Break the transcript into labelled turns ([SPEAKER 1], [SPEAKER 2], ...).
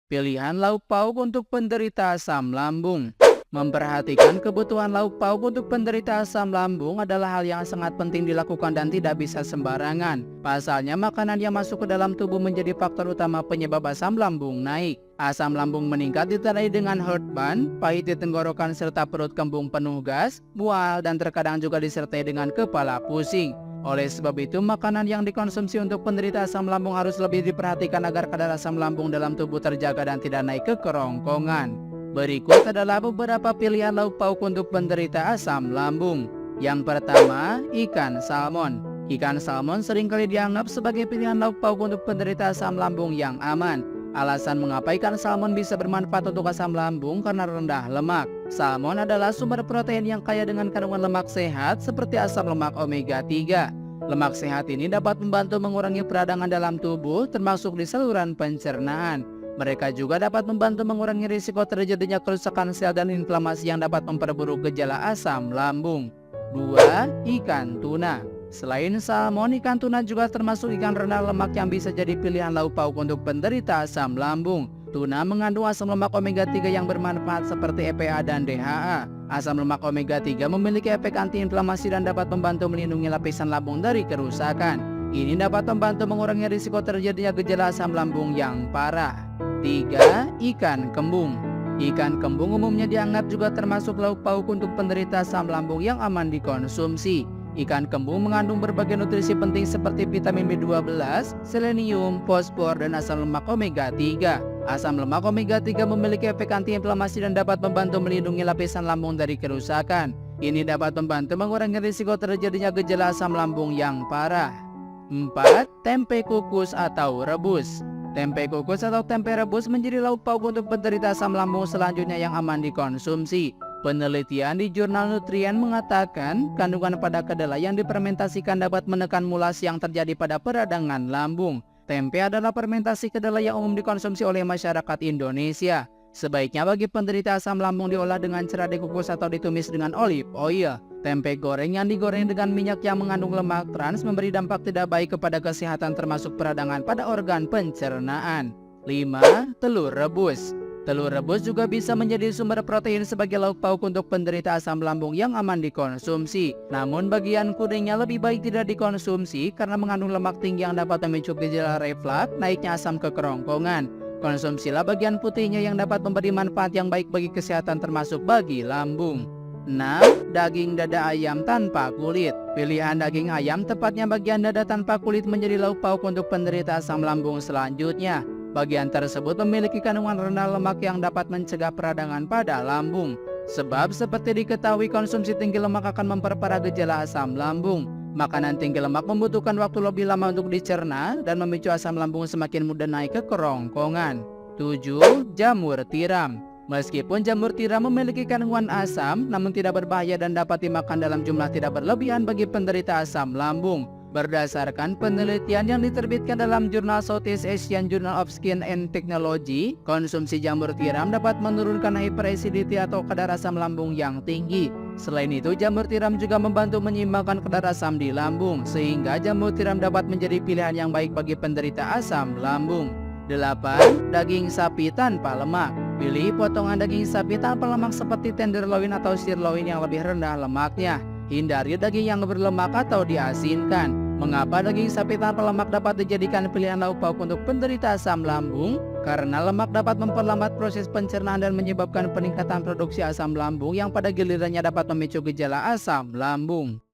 [SPEAKER 1] Pilihan lauk pauk untuk penderita asam lambung. Memperhatikan kebutuhan lauk pauk untuk penderita asam lambung adalah hal yang sangat penting dilakukan dan tidak bisa sembarangan. Pasalnya, makanan yang masuk ke dalam tubuh menjadi faktor utama penyebab asam lambung naik. Asam lambung meningkat ditandai dengan heartburn, pahit di tenggorokan serta perut kembung penuh gas, mual, dan terkadang juga disertai dengan kepala pusing. Oleh sebab itu, makanan yang dikonsumsi untuk penderita asam lambung harus lebih diperhatikan agar kadar asam lambung dalam tubuh terjaga dan tidak naik ke kerongkongan. Berikut adalah beberapa pilihan lauk pauk untuk penderita asam lambung. Yang pertama, ikan salmon. Ikan salmon seringkali dianggap sebagai pilihan lauk pauk untuk penderita asam lambung yang aman. Alasan mengapa ikan salmon bisa bermanfaat untuk asam lambung karena rendah lemak. Salmon adalah sumber protein yang kaya dengan kandungan lemak sehat seperti asam lemak omega 3. Lemak sehat ini dapat membantu mengurangi peradangan dalam tubuh termasuk di saluran pencernaan. Mereka juga dapat membantu mengurangi risiko terjadinya kerusakan sel dan inflamasi yang dapat memperburuk gejala asam lambung. 2. Ikan tuna. Selain salmon, ikan tuna juga termasuk ikan rendah lemak yang bisa jadi pilihan lauk pauk untuk penderita asam lambung. Tuna mengandung asam lemak omega 3 yang bermanfaat seperti EPA dan DHA. Asam lemak omega 3 memiliki efek antiinflamasi dan dapat membantu melindungi lapisan lambung dari kerusakan. Ini dapat membantu mengurangi risiko terjadinya gejala asam lambung yang parah. 3. Ikan kembung. Ikan kembung umumnya dianggap juga termasuk lauk pauk untuk penderita asam lambung yang aman dikonsumsi. Ikan kembung mengandung berbagai nutrisi penting seperti vitamin B12, selenium, fosfor, dan asam lemak omega 3. Asam lemak omega 3 memiliki efek antiinflamasi dan dapat membantu melindungi lapisan lambung dari kerusakan. Ini dapat membantu mengurangi risiko terjadinya gejala asam lambung yang parah. 4. Tempe kukus atau rebus. Tempe kukus atau tempe rebus menjadi lauk pauk untuk penderita asam lambung selanjutnya yang aman dikonsumsi. Penelitian di jurnal Nutrien mengatakan kandungan pada kedelai yang difermentasikan dapat menekan mulas yang terjadi pada peradangan lambung. Tempe adalah fermentasi kedelai yang umum dikonsumsi oleh masyarakat Indonesia. Sebaiknya bagi penderita asam lambung diolah dengan cara dikukus atau ditumis dengan olive oil. Tempe goreng yang digoreng dengan minyak yang mengandung lemak trans memberi dampak tidak baik kepada kesehatan termasuk peradangan pada organ pencernaan. 5. Telur rebus. Telur rebus juga bisa menjadi sumber protein sebagai lauk pauk untuk penderita asam lambung yang aman dikonsumsi. Namun bagian kuningnya lebih baik tidak dikonsumsi karena mengandung lemak tinggi yang dapat memicu gejala reflux, naiknya asam ke kerongkongan. Konsumsilah bagian putihnya yang dapat memberi manfaat yang baik bagi kesehatan termasuk bagi lambung. 6. Daging dada ayam tanpa kulit. Pilihan daging ayam, tepatnya bagian dada tanpa kulit, menjadi lauk pauk untuk penderita asam lambung selanjutnya. Bagian tersebut memiliki kandungan rendah lemak yang dapat mencegah peradangan pada lambung. Sebab seperti diketahui, konsumsi tinggi lemak akan memperparah gejala asam lambung. Makanan tinggi lemak membutuhkan waktu lebih lama untuk dicerna dan memicu asam lambung semakin mudah naik ke kerongkongan. 7. Jamur tiram. Meskipun jamur tiram memiliki kandungan asam, namun tidak berbahaya dan dapat dimakan dalam jumlah tidak berlebihan bagi penderita asam lambung. Berdasarkan penelitian yang diterbitkan dalam jurnal Southeast Asian Journal of Skin and Technology, konsumsi jamur tiram dapat menurunkan hyperacidity atau kadar asam lambung yang tinggi. Selain itu, jamur tiram juga membantu menyeimbangkan kadar asam di lambung, sehingga jamur tiram dapat menjadi pilihan yang baik bagi penderita asam lambung. 8. Daging sapi tanpa lemak. Pilih potongan daging sapi tanpa lemak seperti tenderloin atau sirloin yang lebih rendah lemaknya. Hindari daging yang berlemak atau diasinkan. Mengapa daging sapi tanpa lemak dapat dijadikan pilihan lauk pauk untuk penderita asam lambung? Karena lemak dapat memperlambat proses pencernaan dan menyebabkan peningkatan produksi asam lambung yang pada gilirannya dapat memicu gejala asam lambung.